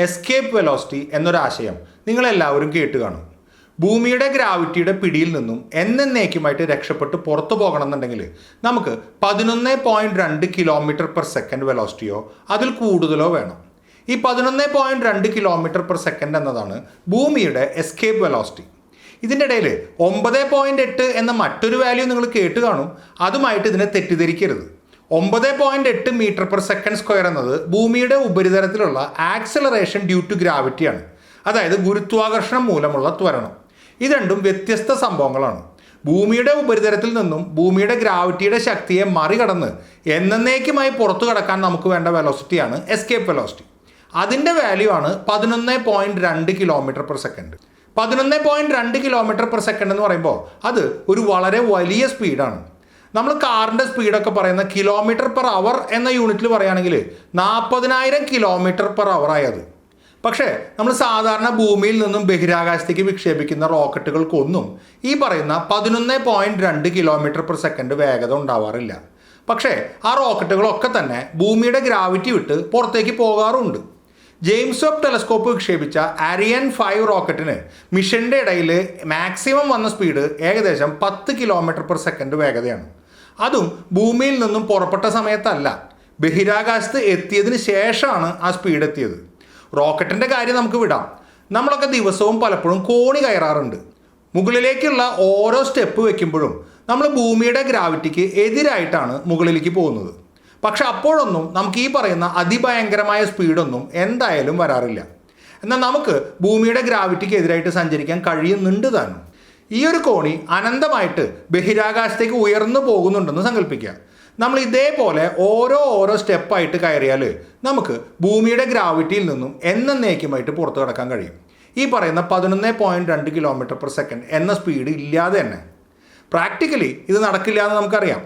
Escape velocity എന്നൊരാശയം നിങ്ങളെല്ലാവരും കേട്ട് കാണും. ഭൂമിയുടെ ഗ്രാവിറ്റിയുടെ പിടിയിൽ നിന്നും എന്നേക്കുമായിട്ട് രക്ഷപ്പെട്ട് പുറത്തു പോകണമെന്നുണ്ടെങ്കിൽ നമുക്ക് 11.2 km/s വെലോസിറ്റിയോ അതിൽ കൂടുതലോ വേണം. ഈ 11.2 km/s എന്നതാണ് ഭൂമിയുടെ എസ്കേപ്പ് വെലോസിറ്റി. ഇതിൻ്റെ ഇടയിൽ 9.8 എന്ന മറ്റൊരു വാല്യൂ നിങ്ങൾ കേട്ട് കാണും. അതുമായിട്ട് ഇതിനെ തെറ്റിദ്ധരിക്കരുത്. 9.8 m/s² എന്നത് ഭൂമിയുടെ ഉപരിതലത്തിലുള്ള ആക്സലറേഷൻ ഡ്യൂ ടു ഗ്രാവിറ്റിയാണ്. അതായത് ഗുരുത്വാകർഷണം മൂലമുള്ള ത്വരണം. ഇത് രണ്ടും വ്യത്യസ്ത സംഭവങ്ങളാണ്. ഭൂമിയുടെ ഉപരിതലത്തിൽ നിന്നും ഭൂമിയുടെ ഗ്രാവിറ്റിയുടെ ശക്തിയെ മറികടന്ന് എന്നേക്കുമായി പുറത്തു കടക്കാൻ നമുക്ക് വേണ്ട വെലോസിറ്റിയാണ് എസ്കേപ്പ് വെലോസിറ്റി. അതിൻ്റെ വാല്യൂ ആണ് 11.2 km/s. 11.2 km/s എന്ന് പറയുമ്പോൾ അത് ഒരു വളരെ വലിയ സ്പീഡാണ്. നമ്മൾ കാറിൻ്റെ സ്പീഡൊക്കെ പറയുന്ന km/h എന്ന യൂണിറ്റിൽ പറയുകയാണെങ്കിൽ 40,000 km/h ആയത്. പക്ഷേ നമ്മൾ സാധാരണ ഭൂമിയിൽ നിന്നും ബഹിരാകാശത്തേക്ക് വിക്ഷേപിക്കുന്ന റോക്കറ്റുകൾക്കൊന്നും ഈ പറയുന്ന 11.2 km/s വേഗത ഉണ്ടാവാറില്ല. പക്ഷേ ആ റോക്കറ്റുകളൊക്കെ തന്നെ ഭൂമിയുടെ ഗ്രാവിറ്റി വിട്ട് പുറത്തേക്ക് പോകാറുണ്ട്. ജെയിംസ് വെബ് ടെലസ്കോപ്പ് വിക്ഷേപിച്ച ആരിയൻ 5 റോക്കറ്റിന് മിഷൻ്റെ ഇടയിൽ മാക്സിമം വന്ന സ്പീഡ് ഏകദേശം 10 km/s വേഗതയാണ്. അതും ഭൂമിയിൽ നിന്നും പുറപ്പെട്ട സമയത്തല്ല, ബഹിരാകാശത്ത് എത്തിയതിന് ശേഷമാണ് ആ സ്പീഡ് എത്തിയത്. റോക്കറ്റിൻ്റെ കാര്യം നമുക്ക് വിടാം. നമ്മളൊക്കെ ദിവസവും പലപ്പോഴും കോണി കയറാറുണ്ട്. മുകളിലേക്കുള്ള ഓരോ സ്റ്റെപ്പ് വയ്ക്കുമ്പോഴും നമ്മൾ ഭൂമിയുടെ ഗ്രാവിറ്റിക്ക് എതിരായിട്ടാണ് മുകളിലേക്ക് പോകുന്നത്. പക്ഷെ അപ്പോഴൊന്നും നമുക്ക് ഈ പറയുന്ന അതിഭയങ്കരമായ സ്പീഡൊന്നും എന്തായാലും വരാറില്ല. എന്നാൽ നമുക്ക് ഭൂമിയുടെ ഗ്രാവിറ്റിക്ക് എതിരായിട്ട് സഞ്ചരിക്കാൻ കഴിയുന്നുണ്ട് താനും. ഈ ഒരു കോണി അനന്തമായിട്ട് ബഹിരാകാശത്തേക്ക് ഉയർന്നു പോകുന്നുണ്ടെന്ന് സങ്കല്പിക്കുക. നമ്മൾ ഇതേപോലെ ഓരോ സ്റ്റെപ്പായിട്ട് കയറിയാൽ നമുക്ക് ഭൂമിയുടെ ഗ്രാവിറ്റിയിൽ നിന്നും എന്നേക്കുമായിട്ട് പുറത്തു കടക്കാൻ കഴിയും. ഈ പറയുന്ന 11.2 km/s എന്ന സ്പീഡ് ഇല്ലാതെ തന്നെ. പ്രാക്ടിക്കലി ഇത് നടക്കില്ല എന്ന് നമുക്കറിയാം.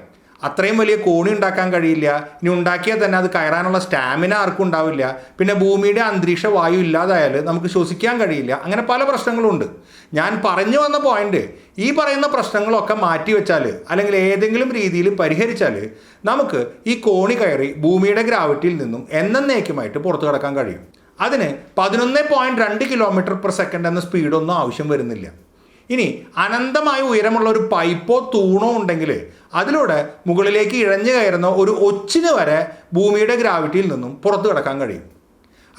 അത്രയും വലിയ കോണി ഉണ്ടാക്കാൻ കഴിയില്ല. ഇനി ഉണ്ടാക്കിയാൽ തന്നെ അത് കയറാനുള്ള സ്റ്റാമിന ആർക്കും ഉണ്ടാവില്ല. പിന്നെ ഭൂമിയുടെ അന്തരീക്ഷ വായു ഇല്ലാതായാൽ നമുക്ക് ശ്വസിക്കാൻ കഴിയില്ല. അങ്ങനെ പല പ്രശ്നങ്ങളുണ്ട്. ഞാൻ പറഞ്ഞു വന്ന പോയിന്റ്, ഈ പറയുന്ന പ്രശ്നങ്ങളൊക്കെ മാറ്റി വെച്ചാൽ അല്ലെങ്കിൽ ഏതെങ്കിലും രീതിയിൽ പരിഹരിച്ചാൽ നമുക്ക് ഈ കോണി കയറി ഭൂമിയുടെ ഗ്രാവിറ്റിയിൽ നിന്നും എന്നേക്കുമായിട്ട് പുറത്തു കടക്കാൻ കഴിയും. അതിന് 11.2 km/s എന്ന സ്പീഡൊന്നും ആവശ്യം വരുന്നില്ല. ഇനി അനന്തമായ ഉയരമുള്ള ഒരു പൈപ്പോ തൂണോ ഉണ്ടെങ്കിൽ അതിലൂടെ മുകളിലേക്ക് ഇഴഞ്ഞു കയറുന്ന ഒരു ഒച്ചിന് വരെ ഭൂമിയുടെ ഗ്രാവിറ്റിയിൽ നിന്നും പുറത്തു കിടക്കാൻ കഴിയും.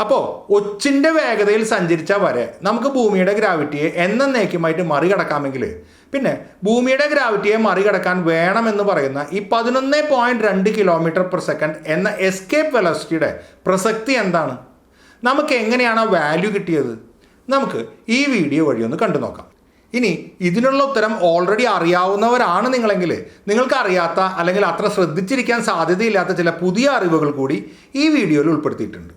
അപ്പോൾ ഒച്ചിൻ്റെ വേഗതയിൽ സഞ്ചരിച്ച വരെ നമുക്ക് ഭൂമിയുടെ ഗ്രാവിറ്റിയെ എന്നേക്കുമായിട്ട് മറികടക്കാമെങ്കിൽ പിന്നെ ഭൂമിയുടെ ഗ്രാവിറ്റിയെ മറികടക്കാൻ വേണമെന്ന് പറയുന്ന ഈ 11.2 km/s എന്ന എസ്കേപ്പ് വെലോസിറ്റിയുടെ പ്രസക്തി എന്താണ്? നമുക്ക് എങ്ങനെയാണ് ആ വാല്യൂ കിട്ടിയത്? നമുക്ക് ഈ വീഡിയോ വഴി ഒന്ന് കണ്ടു നോക്കാം. ഇനി ഇതിനുള്ള ഉത്തരം ഓൾറെഡി അറിയാവുന്നവരാണ് നിങ്ങളെങ്കിൽ നിങ്ങൾക്ക് അറിയാത്ത അല്ലെങ്കിൽ അത്ര ശ്രദ്ധിച്ചിരിക്കാൻ സാധ്യതയില്ലാത്ത ചില പുതിയ അറിവുകൾ കൂടി ഈ വീഡിയോയിൽ ഉൾപ്പെടുത്തിയിട്ടുണ്ട്.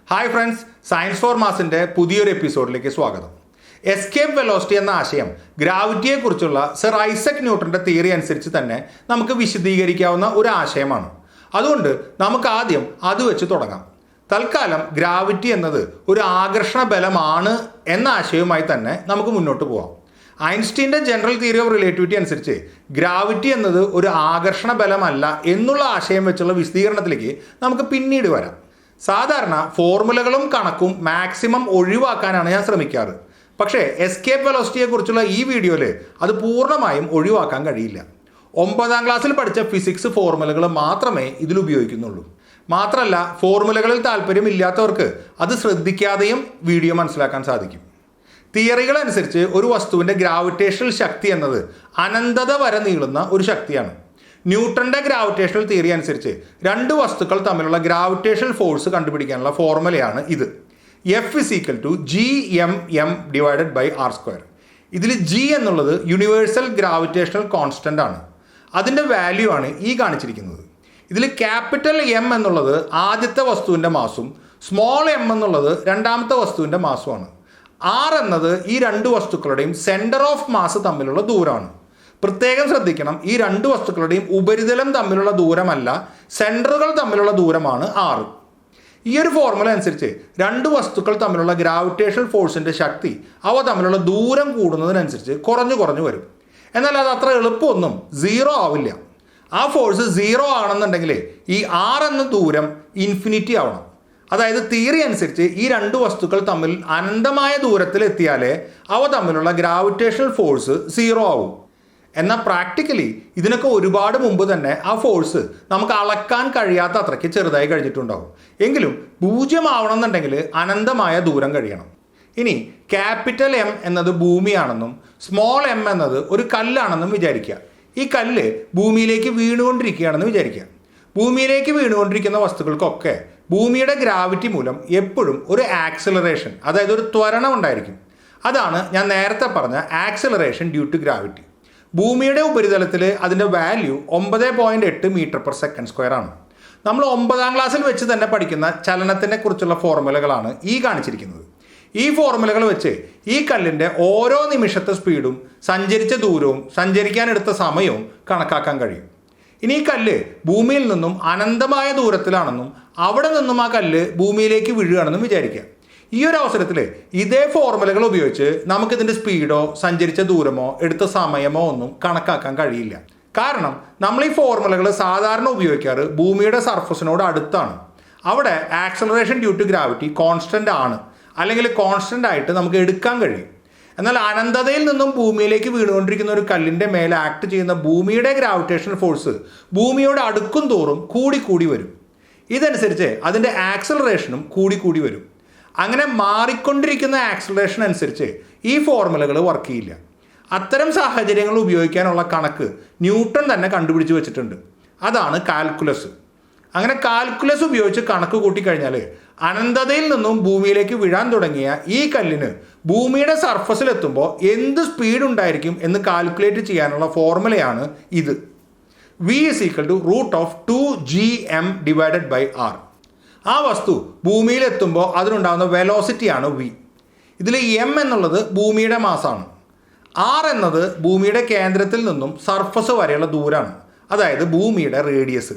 ഹായ് ഫ്രണ്ട്സ്, സയൻസ് ഫോർ മാസിൻ്റെ പുതിയൊരു എപ്പിസോഡിലേക്ക് സ്വാഗതം. എസ്കേപ്പ് വെലോസിറ്റി എന്ന ആശയം ഗ്രാവിറ്റിയെക്കുറിച്ചുള്ള സർ ഐസക് ന്യൂട്ടൻ്റെ തിയറി അനുസരിച്ച് തന്നെ നമുക്ക് വിശദീകരിക്കാവുന്ന ഒരു ആശയമാണ്. അതുകൊണ്ട് നമുക്ക് ആദ്യം അത് വെച്ച് തുടങ്ങാം. തൽക്കാലം ഗ്രാവിറ്റി എന്നത് ഒരു ആകർഷണ ബലമാണ് എന്ന ആശയവുമായി തന്നെ നമുക്ക് മുന്നോട്ട് പോകാം. ഐൻസ്റ്റീൻ്റെ ജനറൽ തിയറി ഓഫ് റിലേറ്റിവിറ്റി അനുസരിച്ച് ഗ്രാവിറ്റി എന്നത് ഒരു ആകർഷണ ബലമല്ല എന്നുള്ള ആശയം വെച്ചുള്ള വിശദീകരണത്തിലേക്ക് നമുക്ക് പിന്നീട് വരാം. സാധാരണ ഫോർമുലകളും കണക്കും മാക്സിമം ഒഴിവാക്കാനാണ് ഞാൻ ശ്രമിക്കാറ്. പക്ഷേ എസ്കേപ്പ് വെലോസിറ്റിയെക്കുറിച്ചുള്ള ഈ വീഡിയോയിൽ അത് പൂർണ്ണമായും ഒഴിവാക്കാൻ കഴിയില്ല. 9ാം ക്ലാസ്സിൽ പഠിച്ച ഫിസിക്സ് ഫോർമുലകൾ മാത്രമേ ഇതിൽ ഉപയോഗിക്കുന്നുള്ളൂ. മാത്രമല്ല, ഫോർമുലകളിൽ താല്പര്യമില്ലാത്തവർക്ക് അത് ശ്രദ്ധിക്കാതെയും വീഡിയോ മനസ്സിലാക്കാൻ സാധിക്കും. തിയറികൾ അനുസരിച്ച് ഒരു വസ്തുവിൻ്റെ ഗ്രാവിറ്റേഷണൽ ശക്തി എന്നത് അനന്തത വരെ നീളുന്ന ഒരു ശക്തിയാണ്. ന്യൂട്ടൻ്റെ ഗ്രാവിറ്റേഷണൽ തിയറി അനുസരിച്ച് രണ്ട് വസ്തുക്കൾ തമ്മിലുള്ള ഗ്രാവിറ്റേഷണൽ ഫോഴ്സ് കണ്ടുപിടിക്കാനുള്ള ഫോർമുലയാണ് ഇത്. F = Gmm/r². ഇതിൽ G എന്നുള്ളത് യൂണിവേഴ്സൽ ഗ്രാവിറ്റേഷണൽ കോൺസ്റ്റൻ്റ് ആണ്. അതിൻ്റെ വാല്യൂ ആണ് ഈ കാണിച്ചിരിക്കുന്നത്. ഇതിൽ ക്യാപിറ്റൽ M എന്നുള്ളത് ആദ്യത്തെ വസ്തുവിൻ്റെ മാസും സ്മോൾ m എന്നുള്ളത് രണ്ടാമത്തെ വസ്തുവിൻ്റെ മാസുമാണ്. R എന്നത് ഈ രണ്ട് വസ്തുക്കളുടെയും സെൻറ്റർ ഓഫ് മാസ് തമ്മിലുള്ള ദൂരമാണ്. പ്രത്യേകം ശ്രദ്ധിക്കണം, ഈ രണ്ട് വസ്തുക്കളുടെയും ഉപരിതലം തമ്മിലുള്ള ദൂരമല്ല, സെൻറ്ററുകൾ തമ്മിലുള്ള ദൂരമാണ് R. ഈ ഒരു ഫോർമുല അനുസരിച്ച് രണ്ട് വസ്തുക്കൾ തമ്മിലുള്ള ഗ്രാവിറ്റേഷണൽ ഫോഴ്സിൻ്റെ ശക്തി അവ തമ്മിലുള്ള ദൂരം കൂടുന്നതിനനുസരിച്ച് കുറഞ്ഞു വരും. എന്നാൽ അത് അത്ര എളുപ്പമൊന്നും 0 ആവില്ല. ആ ഫോഴ്സ് 0 ആണെന്നുണ്ടെങ്കിൽ ഈ r എന്ന ദൂരം ഇൻഫിനിറ്റി ആവണം. അതായത് തിയറി അനുസരിച്ച് ഈ രണ്ട് വസ്തുക്കൾ തമ്മിൽ അനന്തമായ ദൂരത്തിൽ എത്തിയാലേ അവ തമ്മിലുള്ള ഗ്രാവിറ്റേഷണൽ ഫോഴ്സ് 0 ആവും. എന്നാൽ പ്രാക്ടിക്കലി ഇതിനൊക്കെ ഒരുപാട് മുമ്പ് തന്നെ ആ ഫോഴ്സ് നമുക്ക് അളക്കാൻ കഴിയാത്ത അത്രയ്ക്ക് ചെറുതായി കഴിഞ്ഞിട്ടുണ്ടാവും. എങ്കിലും 0 ആവണമെന്നുണ്ടെങ്കിൽ അനന്തമായ ദൂരം കഴിയണം. ഇനി ക്യാപിറ്റൽ M എന്നത് ഭൂമിയാണെന്നും സ്മോൾ m എന്നത് ഒരു കല്ലാണെന്നും വിചാരിക്കുക. ഈ കല്ല് ഭൂമിയിലേക്ക് വീണുകൊണ്ടിരിക്കുകയാണെന്ന് വിചാരിക്കുക. ഭൂമിയിലേക്ക് വീണുകൊണ്ടിരിക്കുന്ന വസ്തുക്കൾക്കൊക്കെ ഭൂമിയുടെ ഗ്രാവിറ്റി മൂലം എപ്പോഴും ഒരു ആക്സിലറേഷൻ, അതായത് ഒരു ത്വരണം ഉണ്ടായിരിക്കും. അതാണ് ഞാൻ നേരത്തെ പറഞ്ഞ ആക്സിലറേഷൻ ഡ്യൂ ടു ഗ്രാവിറ്റി. ഭൂമിയുടെ ഉപരിതലത്തിൽ അതിൻ്റെ വാല്യൂ 9.8 മീറ്റർ/സെക്കൻഡ് സ്ക്വയർ ആണ്. നമ്മൾ 9ാം ക്ലാസ്സിൽ വെച്ച് തന്നെ പഠിക്കുന്ന ചലനത്തിനെ കുറിച്ചുള്ള ഫോർമുലകളാണ് ഈ കാണിച്ചിരിക്കുന്നത്. ഈ ഫോർമുലകൾ വെച്ച് ഈ കല്ലിൻ്റെ ഓരോ നിമിഷത്തെ സ്പീഡും സഞ്ചരിച്ച ദൂരവും സഞ്ചരിക്കാനെടുത്ത സമയവും കണക്കാക്കാൻ കഴിയും. ഇനി ഈ കല്ല് ഭൂമിയിൽ നിന്നും അനന്തമായ ദൂരത്തിലാണെന്നും അവിടെ നിന്നും ആ കല്ല് ഭൂമിയിലേക്ക് വീഴുകയാണെന്നും വിചാരിക്കുക. ഈ ഒരു അവസരത്തിൽ ഇതേ ഫോർമുലകൾ ഉപയോഗിച്ച് നമുക്കിതിൻ്റെ സ്പീഡോ സഞ്ചരിച്ച ദൂരമോ എടുത്ത സമയമോ ഒന്നും കണക്കാക്കാൻ കഴിയില്ല. കാരണം നമ്മൾ ഈ ഫോർമുലകൾ സാധാരണ ഉപയോഗിക്കാറ് ഭൂമിയുടെ സർഫസിനോട് അടുത്താണ്. അവിടെ acceleration due to gravity constant ആണ്, അല്ലെങ്കിൽ കോൺസ്റ്റൻ്റ് ആയിട്ട് നമുക്ക് എടുക്കാൻ കഴിയും. എന്നാൽ അനന്തതയിൽ നിന്നും ഭൂമിയിലേക്ക് വീണുകൊണ്ടിരിക്കുന്ന ഒരു കല്ലിൻ്റെ മേലെ ആക്ട് ചെയ്യുന്ന ഭൂമിയുടെ ഗ്രാവിറ്റേഷണൽ ഫോഴ്സ് ഭൂമിയോട് അടുക്കും തോറും കൂടി വരും. ഇതനുസരിച്ച് അതിൻ്റെ ആക്സലറേഷനും കൂടി വരും. അങ്ങനെ മാറിക്കൊണ്ടിരിക്കുന്ന ആക്സലറേഷൻ അനുസരിച്ച് ഈ ഫോർമുലകൾ വർക്ക് ചെയ്യില്ല. അത്തരം സാഹചര്യങ്ങൾ ഉപയോഗിക്കാനുള്ള കണക്ക് ന്യൂട്ടൺ തന്നെ കണ്ടുപിടിച്ച് വെച്ചിട്ടുണ്ട്. അതാണ് കാൽക്കുലസ്. അങ്ങനെ കാൽക്കുലസ് ഉപയോഗിച്ച് കണക്ക് കൂട്ടിക്കഴിഞ്ഞാൽ അനന്തതയിൽ നിന്നും ഭൂമിയിലേക്ക് വീഴാൻ തുടങ്ങിയ ഈ കല്ലിന് ഭൂമിയുടെ സർഫസിലെത്തുമ്പോൾ എന്ത് സ്പീഡ് ഉണ്ടായിരിക്കും എന്ന് കാൽക്കുലേറ്റ് ചെയ്യാനുള്ള ഫോർമുലയാണ് ഇത്. V = √2gm/r. ആ വസ്തു ഭൂമിയിലെത്തുമ്പോൾ അതിനുണ്ടാകുന്ന വെലോസിറ്റിയാണ് v. ഇതിൽ m എന്നുള്ളത് ഭൂമിയുടെ മാസാണ്. r എന്നത് ഭൂമിയുടെ കേന്ദ്രത്തിൽ നിന്നും സർഫസ് വരെയുള്ള ദൂരമാണ്, അതായത് ഭൂമിയുടെ റേഡിയസ്.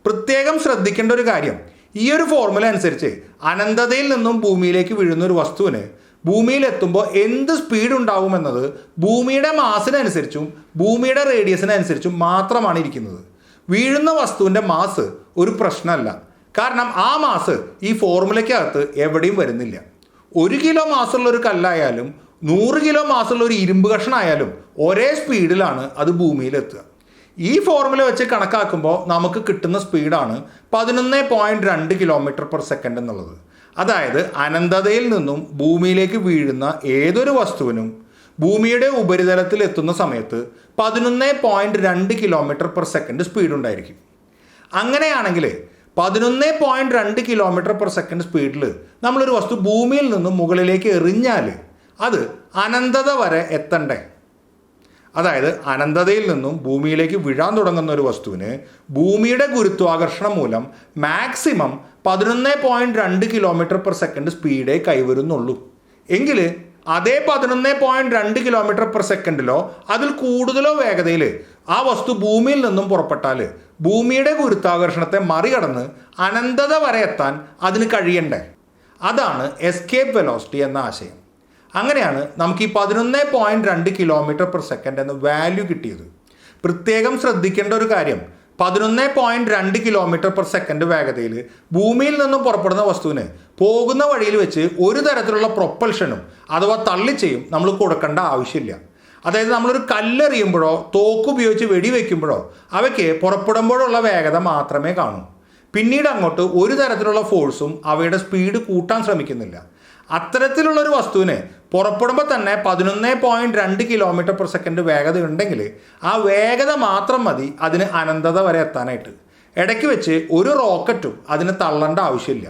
പ്രത്യേകം ശ്രദ്ധിക്കേണ്ട ഒരു കാര്യം, ഈ ഒരു ഫോർമുല അനുസരിച്ച് അനന്തതയിൽ നിന്നും ഭൂമിയിലേക്ക് വീഴുന്ന ഒരു വസ്തുവിന് ഭൂമിയിലെത്തുമ്പോൾ എന്ത് സ്പീഡ് ഉണ്ടാവുമെന്നത് ഭൂമിയുടെ മാസിനനുസരിച്ചും ഭൂമിയുടെ റേഡിയസിനനുസരിച്ചും മാത്രമാണ് ഇരിക്കുന്നത്. വീഴുന്ന വസ്തുവിൻ്റെ മാസ് ഒരു പ്രശ്നമല്ല. കാരണം ആ മാസ് ഈ ഫോർമുലയ്ക്കകത്ത് എവിടെയും വരുന്നില്ല. 1 കിലോ മാസുള്ള ഒരു കല്ലായാലും 100 കിലോ മാസുള്ള ഒരു ഇരുമ്പ് കഷ്ണമായാലും ഒരേ സ്പീഡിലാണ് അത് ഭൂമിയിലെത്തുക. ഈ ഫോർമുല വെച്ച് കണക്കാക്കുമ്പോൾ നമുക്ക് കിട്ടുന്ന സ്പീഡാണ് 11.2 km/s എന്നുള്ളത്. അതായത് അനന്തതയിൽ നിന്നും ഭൂമിയിലേക്ക് വീഴുന്ന ഏതൊരു വസ്തുവിനും ഭൂമിയുടെ ഉപരിതലത്തിൽ എത്തുന്ന സമയത്ത് 11.2 km/s സ്പീഡ് ഉണ്ടായിരിക്കും. അങ്ങനെയാണെങ്കിൽ 11.2 km/s സ്പീഡിൽ നമ്മളൊരു വസ്തു ഭൂമിയിൽ നിന്നും മുകളിലേക്ക് എറിഞ്ഞാൽ അത് അനന്തത വരെ എത്തണ്ടേ? അതായത് അനന്തതയിൽ നിന്നും ഭൂമിയിലേക്ക് വീഴാൻ തുടങ്ങുന്ന ഒരു വസ്തുവിന് ഭൂമിയുടെ ഗുരുത്വാകർഷണം മൂലം മാക്സിമം 11.2 km/s സ്പീഡേ കൈവരുന്നുള്ളൂ. എങ്കിൽ അതേ 11.2 km/s അതിൽ കൂടുതലോ വേഗതയിൽ ആ വസ്തു ഭൂമിയിൽ നിന്നും പുറപ്പെട്ടാൽ ഭൂമിയുടെ ഗുരുത്വാകർഷണത്തെ മറികടന്ന് അനന്തത വരെ എത്താൻ അതിന് കഴിയണ്ടേ? അതാണ് എസ്കേപ്പ് വെലോസിറ്റി എന്ന ആശയം. അങ്ങനെയാണ് നമുക്ക് ഈ 11.2 km/s എന്ന വാല്യൂ കിട്ടിയത്. പ്രത്യേകം ശ്രദ്ധിക്കേണ്ട ഒരു കാര്യം, 11.2 km/s വേഗതയിൽ ഭൂമിയിൽ നിന്നും പുറപ്പെടുന്ന വസ്തുവിന് പോകുന്ന വഴിയിൽ വെച്ച് ഒരു തരത്തിലുള്ള പ്രൊപ്പൽഷനും അഥവാ തള്ളിച്ചയും നമ്മൾ കൊടുക്കേണ്ട ആവശ്യമില്ല. അതായത് നമ്മളൊരു കല്ലെറിയുമ്പോഴോ തോക്കുപയോഗിച്ച് വെടിവെക്കുമ്പോഴോ അവയ്ക്ക് പുറപ്പെടുമ്പോഴുള്ള വേഗത മാത്രമേ കാണൂ. പിന്നീട് അങ്ങോട്ട് ഒരു തരത്തിലുള്ള ഫോഴ്സും അവയുടെ സ്പീഡ് കൂട്ടാൻ ശ്രമിക്കുന്നില്ല. അത്തരത്തിലുള്ളൊരു വസ്തുവിന് പുറപ്പെടുമ്പോൾ തന്നെ 11.2 km/s വേഗത ഉണ്ടെങ്കിൽ ആ വേഗത മാത്രം മതി അതിന് അനന്തത വരെ എത്താനായിട്ട്. ഇടയ്ക്ക് വെച്ച് ഒരു റോക്കറ്റും അതിന് തള്ളേണ്ട ആവശ്യമില്ല.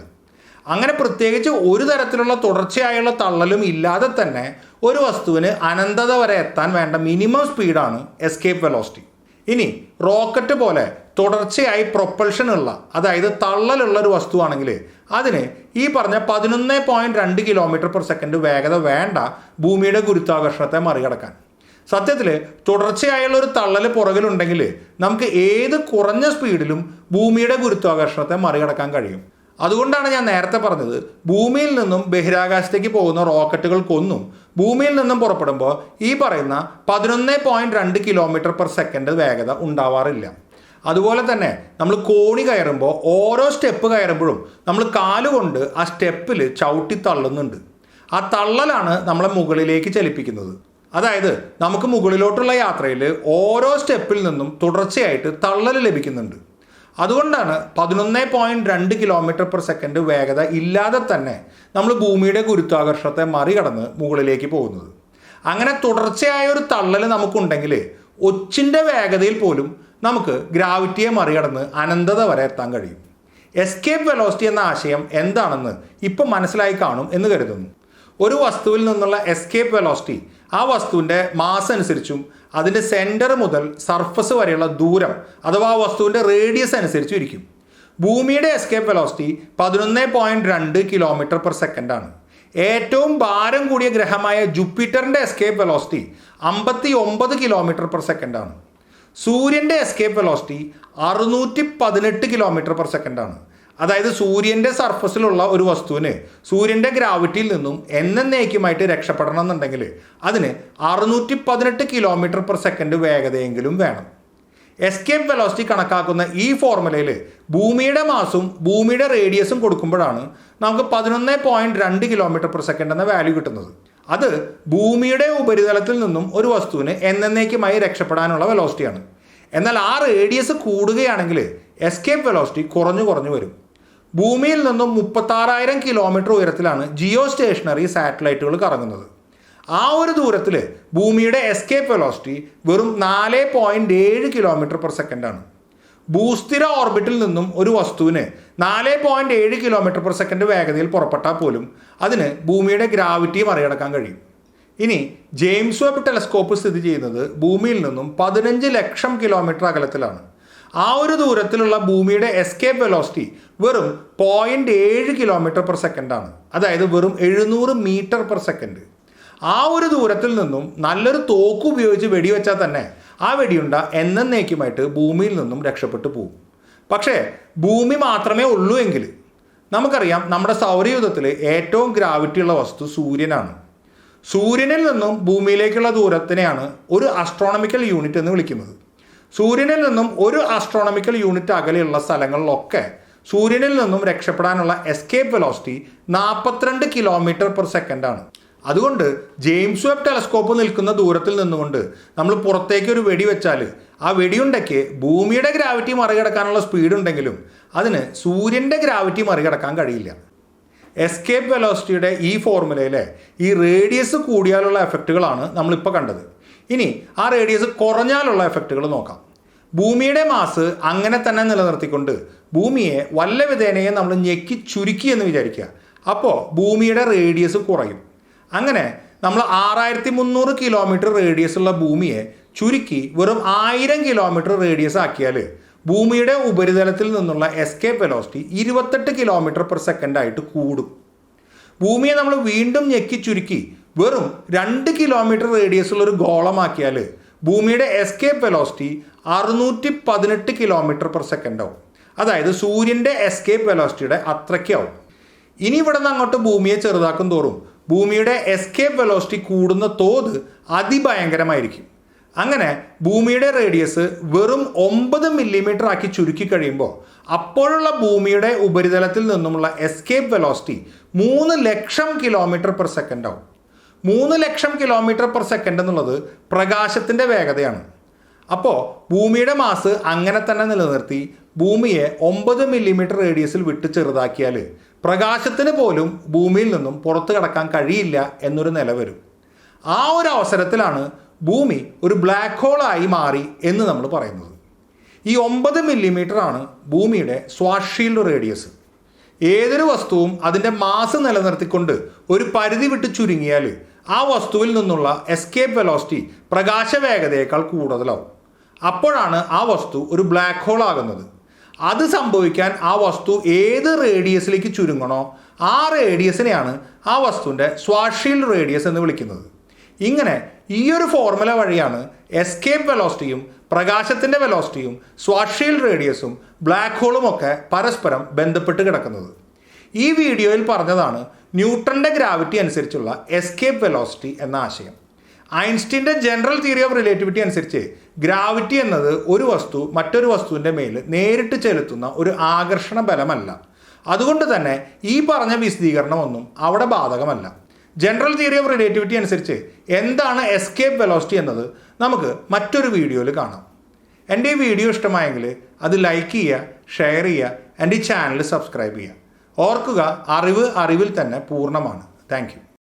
അങ്ങനെ പ്രത്യേകിച്ച് ഒരു തരത്തിലുള്ള തുടർച്ചയായുള്ള തള്ളലും ഇല്ലാതെ തന്നെ ഒരു വസ്തുവിന് അനന്തത വരെ എത്താൻ വേണ്ട മിനിമം സ്പീഡാണ് എസ്കേപ്പ് വെലോസിറ്റി. ഇനി റോക്കറ്റ് പോലെ തുടർച്ചയായി പ്രൊപ്പൽഷൻ ഉള്ള, അതായത് തള്ളലുള്ള ഒരു വസ്തുവാണെങ്കിൽ അതിന് ഈ പറഞ്ഞ 11.2 km/s വേഗത വേണ്ട ഭൂമിയുടെ ഗുരുത്വാകർഷണത്തെ മറികടക്കാൻ. സത്യത്തിൽ തുടർച്ചയായുള്ള ഒരു തള്ളൽ പുറകിലുണ്ടെങ്കിൽ നമുക്ക് ഏത് കുറഞ്ഞ സ്പീഡിലും ഭൂമിയുടെ ഗുരുത്വാകർഷണത്തെ മറികടക്കാൻ കഴിയും. അതുകൊണ്ടാണ് ഞാൻ നേരത്തെ പറഞ്ഞത്, ഭൂമിയിൽ നിന്നും ബഹിരാകാശത്തേക്ക് പോകുന്ന റോക്കറ്റുകൾക്കൊന്നും ഭൂമിയിൽ നിന്നും പുറപ്പെടുമ്പോൾ ഈ പറയുന്ന 11.2 km/s വേഗത ഉണ്ടാവാറില്ല. അതുപോലെ തന്നെ നമ്മൾ കോണി കയറുമ്പോൾ ഓരോ സ്റ്റെപ്പ് കയറുമ്പോഴും നമ്മൾ കാലുകൊണ്ട് ആ സ്റ്റെപ്പിൽ ചവിട്ടി തള്ളുന്നുണ്ട്. ആ തള്ളലാണ് നമ്മളെ മുകളിലേക്ക് ചലിപ്പിക്കുന്നത്. അതായത് നമുക്ക് മുകളിലോട്ടുള്ള യാത്രയിൽ ഓരോ സ്റ്റെപ്പിൽ നിന്നും തുടർച്ചയായിട്ട് തള്ളൽ ലഭിക്കുന്നുണ്ട്. അതുകൊണ്ടാണ് 11.2 km/s വേഗത ഇല്ലാതെ തന്നെ നമ്മൾ ഭൂമിയുടെ ഗുരുത്വാകർഷണത്തെ മറികടന്ന് മുകളിലേക്ക് പോകുന്നത്. അങ്ങനെ തുടർച്ചയായ ഒരു തള്ളൽ നമുക്കുണ്ടെങ്കിൽ ഒച്ചിൻ്റെ വേഗതയിൽ പോലും നമുക്ക് ഗ്രാവിറ്റിയെ മറികടന്ന് അനന്തത വരെ എത്താൻ കഴിയും. എസ്കേപ്പ് വെലോസിറ്റി എന്ന ആശയം എന്താണെന്ന് ഇപ്പം മനസ്സിലായി കാണും എന്ന് കരുതുന്നു. ഒരു വസ്തുവിൽ നിന്നുള്ള എസ്കേപ്പ് വെലോസിറ്റി ആ വസ്തുവിൻ്റെ മാസ് അനുസരിച്ചും അതിൻ്റെ സെൻറ്റർ മുതൽ സർഫസ് വരെയുള്ള ദൂരം അഥവാ ആ വസ്തുവിൻ്റെ റേഡിയസ് അനുസരിച്ചും ഇരിക്കും. ഭൂമിയുടെ എസ്കേപ്പ് വെലോസിറ്റി 11.2 km/s ആണ്. ഏറ്റവും ഭാരം കൂടിയ ഗ്രഹമായ ജൂപ്പിറ്ററിൻ്റെ എസ്കേപ്പ് വെലോസിറ്റി 59 km/s ആണ്. സൂര്യൻ്റെ എസ്കേപ്പ് വെലോസിറ്റി 618 km/s ആണ്. അതായത് സൂര്യൻ്റെ സർഫസിലുള്ള ഒരു വസ്തുവിന് സൂര്യൻ്റെ ഗ്രാവിറ്റിയിൽ നിന്നും എന്നേക്കുമായിട്ട് രക്ഷപ്പെടണം എന്നുണ്ടെങ്കിൽ അതിന് 618 km/s വേഗതയെങ്കിലും വേണം. എസ്കേപ്പ് വെലോസിറ്റി കണക്കാക്കുന്ന ഈ ഫോർമുലയിൽ ഭൂമിയുടെ മാസും ഭൂമിയുടെ റേഡിയസും കൊടുക്കുമ്പോഴാണ് നമുക്ക് 11.2 km/s എന്ന വാല്യൂ കിട്ടുന്നത്. അത് ഭൂമിയുടെ ഉപരിതലത്തിൽ നിന്നും ഒരു വസ്തുവിന് എന്നേക്കുമായി രക്ഷപ്പെടാനുള്ള വെലോസിറ്റിയാണ്. എന്നാൽ ആ റേഡിയസ് കൂടുകയാണെങ്കിൽ എസ്കേപ്പ് വെലോസിറ്റി കുറഞ്ഞു വരും. ഭൂമിയിൽ നിന്നും 36,000 കിലോമീറ്റർ ഉയരത്തിലാണ് ജിയോ സ്റ്റേഷനറി സാറ്റലൈറ്റുകൾ കറങ്ങുന്നത്. ആ ഒരു ദൂരത്തിൽ ഭൂമിയുടെ എസ്കേപ്പ് വെലോസിറ്റി വെറും 4.7 km/s ആണ്. ഭൂസ്ഥിര ഓർബിറ്റിൽ നിന്നും ഒരു വസ്തുവിന് 4.7 km/s വേഗതയിൽ പുറപ്പെട്ടാൽ പോലും അതിന് ഭൂമിയുടെ ഗ്രാവിറ്റി മറികടക്കാൻ കഴിയും. ഇനി ജെയിംസ് വെബ് ടെലസ്കോപ്പ് സ്ഥിതി ചെയ്യുന്നത് ഭൂമിയിൽ നിന്നും 15 ലക്ഷം കിലോമീറ്റർ അകലത്തിലാണ്. ആ ഒരു ദൂരത്തിലുള്ള ഭൂമിയുടെ എസ്കേപ്പ് വെലോസിറ്റി വെറും 0.7 km/s ആണ്. അതായത് വെറും 700 m/s. ആ ഒരു ദൂരത്തിൽ നിന്നും നല്ലൊരു തോക്ക് ഉപയോഗിച്ച് വെടിവെച്ചാൽ തന്നെ ആ വെടിയുണ്ട എന്നേക്കുമായിട്ട് ഭൂമിയിൽ നിന്നും രക്ഷപ്പെട്ടു പോകും. പക്ഷേ ഭൂമി മാത്രമേ ഉള്ളൂ എങ്കിൽ നമുക്കറിയാം നമ്മുടെ സൗരയൂഥത്തിൽ ഏറ്റവും ഗ്രാവിറ്റിയുള്ള വസ്തു സൂര്യനാണ്. സൂര്യനിൽ നിന്നും ഭൂമിയിലേക്കുള്ള ദൂരത്തിനെയാണ് ഒരു ആസ്ട്രോണമിക്കൽ യൂണിറ്റ് എന്ന് വിളിക്കുന്നത്. സൂര്യനിൽ നിന്നും ഒരു ആസ്ട്രോണമിക്കൽ യൂണിറ്റ് അകലെയുള്ള സ്ഥലങ്ങളിലൊക്കെ സൂര്യനിൽ നിന്നും രക്ഷപ്പെടാനുള്ള എസ്കേപ്പ് വെലോസിറ്റി 42 km/s ആണ്. അതുകൊണ്ട് ജെയിംസ് വെബ് ടെലസ്കോപ്പ് നിൽക്കുന്ന ദൂരത്തിൽ നിന്നുകൊണ്ട് നമ്മൾ പുറത്തേക്ക് ഒരു വെടി വെച്ചാൽ ആ വെടിയുണ്ടയ്ക്ക് ഭൂമിയുടെ ഗ്രാവിറ്റി മറികടക്കാനുള്ള സ്പീഡ് ഉണ്ടെങ്കിലും അതിന് സൂര്യൻ്റെ ഗ്രാവിറ്റി മറികടക്കാൻ കഴിയില്ല. എസ്കേപ്പ് വെലോസിറ്റിയുടെ ഈ ഫോർമുലയിലെ ഈ റേഡിയസ് കൂടിയാലുള്ള എഫക്റ്റുകളാണ് നമ്മളിപ്പോൾ കണ്ടത്. ഇനി ആ റേഡിയസ് കുറഞ്ഞാലുള്ള എഫക്റ്റുകൾ നോക്കാം. ഭൂമിയുടെ മാസ് അങ്ങനെ തന്നെ നിലനിർത്തിക്കൊണ്ട് ഭൂമിയെ വല്ല വിധേനയെ നമ്മൾ ഞെക്കി ചുരുക്കി എന്ന് വിചാരിക്കുക. അപ്പോൾ ഭൂമിയുടെ റേഡിയസ് കുറയും. അങ്ങനെ നമ്മൾ 6300 കിലോമീറ്റർ റേഡിയസ് ഉള്ള ഭൂമിയെ ചുരുക്കി വെറും 1000 കിലോമീറ്റർ റേഡിയസ് ആക്കിയാൽ ഭൂമിയുടെ ഉപരിതലത്തിൽ നിന്നുള്ള എസ്കേപ്പ് വെലോസിറ്റി 28 km/s ആയിട്ട് കൂടും. ഭൂമിയെ നമ്മൾ വീണ്ടും ഞെക്കി ചുരുക്കി വെറും 2 കിലോമീറ്റർ റേഡിയസ് ഉള്ള ഒരു ഗോളമാക്കിയാൽ ഭൂമിയുടെ എസ്കേപ്പ് വെലോസിറ്റി 618 km/s ആവും. അതായത് സൂര്യൻ്റെ എസ്കേപ്പ് വെലോസിറ്റിയുടെ അത്രയ്ക്കാവും. ഇനി ഇവിടെ നിന്ന് അങ്ങോട്ട് ഭൂമിയെ ചെറുതാക്കും തോറും ഭൂമിയുടെ എസ്കേപ്പ് വെലോസിറ്റി കൂടുന്ന തോത് അതിഭയങ്കരമായിരിക്കും. അങ്ങനെ ഭൂമിയുടെ റേഡിയസ് വെറും 9 mm ആക്കി ചുരുക്കി കഴിയുമ്പോൾ അപ്പോഴുള്ള ഭൂമിയുടെ ഉപരിതലത്തിൽ നിന്നുമുള്ള എസ്കേപ്പ് വെലോസിറ്റി 3 ലക്ഷം km/s ആവും. 3 ലക്ഷം km/s എന്നുള്ളത് പ്രകാശത്തിൻ്റെ വേഗതയാണ്. അപ്പോൾ ഭൂമിയുടെ മാസ് അങ്ങനെ തന്നെ നിലനിർത്തി ഭൂമിയെ 9 mm റേഡിയസിൽ വിട്ട് ചെറുതാക്കിയാൽ പ്രകാശത്തിന് പോലും ഭൂമിയിൽ നിന്നും പുറത്തു കടക്കാൻ കഴിയില്ല എന്നൊരു നില വരും. ആ ഒരു അവസരത്തിലാണ് ഭൂമി ഒരു ബ്ലാക്ക് ഹോളായി മാറി എന്ന് നമ്മൾ പറയുന്നത്. ഈ 9 mm ആണ് ഭൂമിയുടെ സ്വാർഷീൽഡ് റേഡിയസ്. ഏതൊരു വസ്തുവും അതിൻ്റെ മാസ് നിലനിർത്തിക്കൊണ്ട് ഒരു പരിധി വിട്ട് ചുരുങ്ങിയാൽ ആ വസ്തുവിൽ നിന്നുള്ള എസ്കേപ്പ് വെലോസിറ്റി പ്രകാശ വേഗതയേക്കാൾ കൂടുതലാവും. അപ്പോഴാണ് ആ വസ്തു ഒരു ബ്ലാക്ക് ഹോൾ ആകുന്നത്. അത് സംഭവിക്കാൻ ആ വസ്തു ഏത് റേഡിയസിലേക്ക് ചുരുങ്ങണോ ആ റേഡിയസിനെയാണ് ആ വസ്തുവിൻ്റെ സ്വാർഷീൽഡ് റേഡിയസ് എന്ന് വിളിക്കുന്നത്. ഇങ്ങനെ ഈ ഒരു ഫോർമുല വഴിയാണ് എസ്കേപ്പ് വെലോസിറ്റിയും പ്രകാശത്തിൻ്റെ വെലോസിറ്റിയും സ്വാർഷീൽഡ് റേഡിയസും ബ്ലാക്ക് ഹോളും ഒക്കെ പരസ്പരം ബന്ധപ്പെട്ട് കിടക്കുന്നത്. ഈ വീഡിയോയിൽ പറഞ്ഞതാണ് ന്യൂട്ടൻ്റെ ഗ്രാവിറ്റി അനുസരിച്ചുള്ള എസ്കേപ്പ് വെലോസിറ്റി എന്ന ആശയം. ഐൻസ്റ്റീൻ്റെ ജനറൽ തിയറി ഓഫ് റിലേറ്റിവിറ്റി അനുസരിച്ച് ഗ്രാവിറ്റി എന്നത് ഒരു വസ്തു മറ്റൊരു വസ്തുവിൻ്റെ മേൽ നേരിട്ട് ചെലുത്തുന്ന ഒരു ആകർഷണ ബലമല്ല. അതുകൊണ്ട് തന്നെ ഈ പറഞ്ഞ വിശദീകരണമൊന്നും അവിടെ ബാധകമല്ല. ജനറൽ തിയറി ഓഫ് റിലേറ്റിവിറ്റി അനുസരിച്ച് എന്താണ് എസ്കേപ്പ് വെലോസിറ്റി എന്നത് നമുക്ക് മറ്റൊരു വീഡിയോയിൽ കാണാം. എൻ്റെ ഈ വീഡിയോ ഇഷ്ടമായെങ്കിൽ അത് ലൈക്ക് ചെയ്യുക, ഷെയർ ചെയ്യുക, എൻ്റെ ഈ ചാനൽ സബ്സ്ക്രൈബ് ചെയ്യുക. ഓർക്കുക, അറിവ് അറിവിൽ തന്നെ പൂർണ്ണമാണ്. Thank you.